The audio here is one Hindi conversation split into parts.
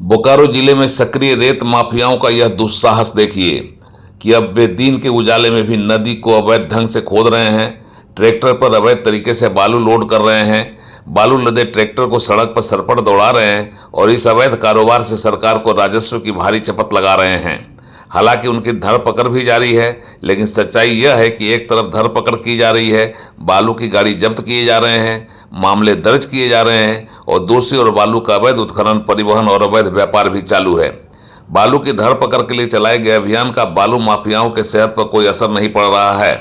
बोकारो जिले में सक्रिय रेत माफियाओं का यह दुस्साहस देखिए कि अब वे दिन के उजाले में भी नदी को अवैध ढंग से खोद रहे हैं। ट्रैक्टर पर अवैध तरीके से बालू लोड कर रहे हैं। बालू लदे ट्रैक्टर को सड़क पर सरपट दौड़ा रहे हैं और इस अवैध कारोबार से सरकार को राजस्व की भारी चपत लगा रहे हैं। हालांकि उनकी धरपकड़ भी जारी है, लेकिन सच्चाई यह है कि एक तरफ धरपकड़ की जा रही है, बालू की गाड़ी जब्त किए जा रहे हैं, मामले दर्ज किए जा रहे हैं और दूसरी ओर बालू का अवैध उत्खनन, परिवहन और अवैध व्यापार भी चालू है। बालू की धरपकड़ के लिए चलाए गए अभियान का बालू माफियाओं के सेहत पर कोई असर नहीं पड़ रहा है।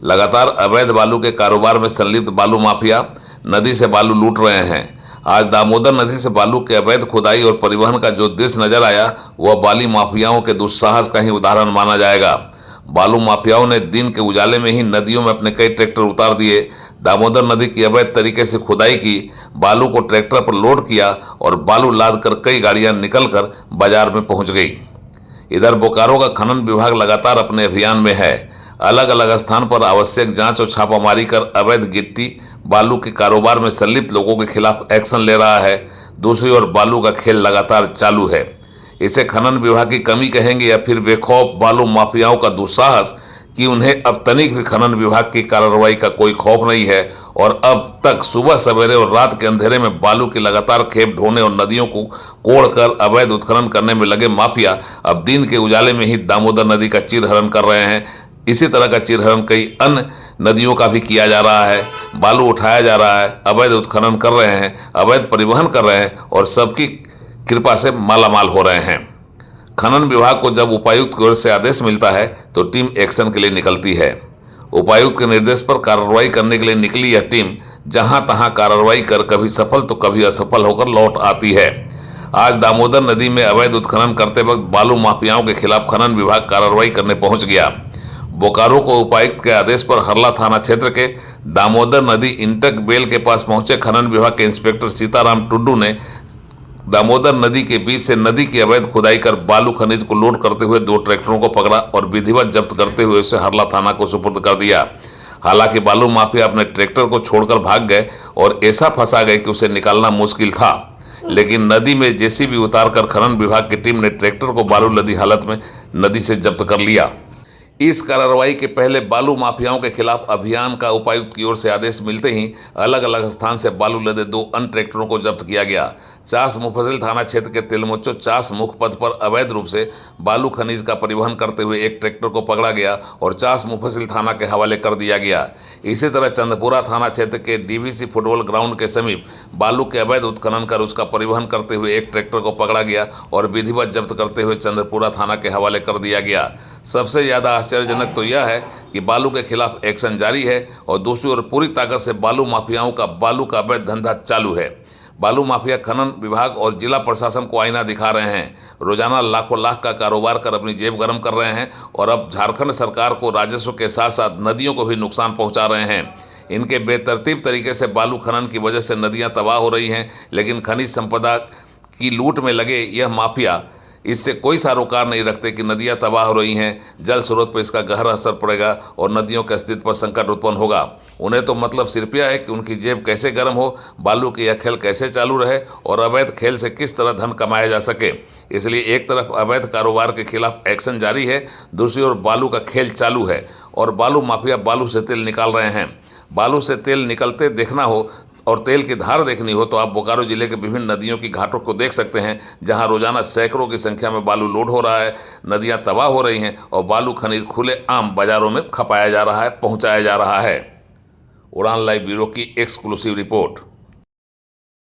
लगातार अवैध बालू के कारोबार में संलिप्त बालू माफिया नदी से बालू लूट रहे हैं। आज दामोदर नदी से बालू के अवैध खुदाई और परिवहन का जो दृश्य नजर आया, वह बाली माफियाओं के दुस्साहस का ही उदाहरण माना जाएगा। बालू माफियाओं ने दिन के उजाले में ही नदियों में अपने कई ट्रैक्टर उतार दिए, दामोदर नदी की अवैध तरीके से खुदाई की, बालू को ट्रैक्टर पर लोड किया और बालू लाद कर कई गाड़ियां निकलकर बाजार में पहुंच गई। इधर बोकारो का खनन विभाग लगातार अपने अभियान में है। अलग अलग स्थान पर आवश्यक जांच और छापामारी कर अवैध गिट्टी बालू के कारोबार में संलिप्त लोगों के खिलाफ एक्शन ले रहा है। दूसरी ओर बालू का खेल लगातार चालू है। इसे खनन विभाग की कमी कहेंगे या फिर बेखौफ बालू माफियाओं का दुस्साहस कि उन्हें अब तनिक भी खनन विभाग की कार्रवाई का कोई खौफ नहीं है और अब तक सुबह सवेरे और रात के अंधेरे में बालू की लगातार खेप ढोने और नदियों को कोड़कर अवैध उत्खनन करने में लगे माफिया अब दिन के उजाले में ही दामोदर नदी का चीरहरण कर रहे हैं। इसी तरह का चीरहरण कई अन्य नदियों का भी किया जा रहा है। बालू उठाया जा रहा है, अवैध उत्खनन कर रहे हैं, अवैध परिवहन कर रहे हैं और सबकी कृपा से मालामाल हो रहे हैं। खनन विभाग को जब उपायुक्त की ओर से आदेश मिलता है तो टीम एक्शन के लिए निकलती है। उपायुक्त के निर्देश पर कार्रवाई करने के लिए निकली यह टीम जहां तहां कार्रवाई कर कभी सफल तो कभी असफल होकर लौट आती है। आज दामोदर नदी में अवैध उत्खनन करते वक्त बालू माफियाओं के खिलाफ खनन विभाग कार्रवाई करने पहुंच गया। बोकारो को उपायुक्त के आदेश पर हरला थाना क्षेत्र के दामोदर नदी इंटक बेल के पास पहुंचे खनन विभाग के इंस्पेक्टर सीताराम टुड्डू ने दामोदर नदी के बीच से नदी की अवैध खुदाई कर बालू खनिज को लोड करते हुए 2 ट्रैक्टरों को पकड़ा और विधिवत जब्त करते हुए उसे हरला थाना को सुपुर्द कर दिया। हालांकि बालू माफिया अपने ट्रैक्टर को छोड़कर भाग गए और ऐसा फंसा गए कि उसे निकालना मुश्किल था, लेकिन नदी में जेसीबी उतारकर खनन विभाग की टीम ने ट्रैक्टर को बालू लदी हालत में नदी से जब्त कर लिया। इस कार्रवाई के पहले बालू माफियाओं के खिलाफ अभियान का उपायुक्त की ओर से आदेश मिलते ही अलग अलग स्थान से बालू लदे 2 अन्य ट्रैक्टरों को जब्त किया गया। चास मुफस्सिल थाना क्षेत्र के तिलमोचो चास मुख्य पथ पर अवैध रूप से बालू खनिज का परिवहन करते हुए एक ट्रैक्टर को पकड़ा गया और चास मुफस्सिल थाना के हवाले कर दिया गया। इसी तरह चंदपुरा थाना क्षेत्र के डीवीसी फुटबॉल ग्राउंड के समीप बालू के अवैध उत्खनन कर उसका परिवहन करते हुए एक ट्रैक्टर को पकड़ा गया और विधिवत जब्त करते हुए चंद्रपुरा थाना के हवाले कर दिया गया। सबसे ज़्यादा आश्चर्यजनक तो यह है कि बालू के खिलाफ एक्शन जारी है और दूसरी ओर पूरी ताकत से बालू माफियाओं का बालू का अवैध धंधा चालू है। बालू माफिया खनन विभाग और जिला प्रशासन को आईना दिखा रहे हैं। रोजाना लाखों लाख का कारोबार कर अपनी जेब गर्म कर रहे हैं और अब झारखंड सरकार को राजस्व के साथ साथ नदियों को भी नुकसान पहुंचा रहे हैं। इनके बेतरतीब तरीके से बालू खनन की वजह से नदियां तबाह हो रही हैं, लेकिन खनिज संपदा की लूट में लगे यह माफिया इससे कोई सरोकार नहीं रखते कि नदियां तबाह हो रही हैं। जल स्रोत पर इसका गहरा असर पड़ेगा और नदियों के अस्तित्व पर संकट उत्पन्न होगा। उन्हें तो मतलब सिर्फ यह है कि उनकी जेब कैसे गर्म हो, बालू की यह खेल कैसे चालू रहे और अवैध खेल से किस तरह धन कमाया जा सके। इसलिए एक तरफ अवैध कारोबार के खिलाफ एक्शन जारी है, दूसरी ओर बालू का खेल चालू है और बालू माफिया बालू से तेल निकाल रहे हैं। बालू से तेल निकलते देखना हो और तेल की धार देखनी हो तो आप बोकारो जिले के विभिन्न नदियों की घाटों को देख सकते हैं, जहां रोजाना सैकड़ों की संख्या में बालू लोड हो रहा है, नदियां तबाह हो रही हैं और बालू खनिज खुले आम बाजारों में खपाया जा रहा है, पहुंचाया जा रहा है। उड़ान लाइव ब्यूरो की एक्सक्लूसिव रिपोर्ट।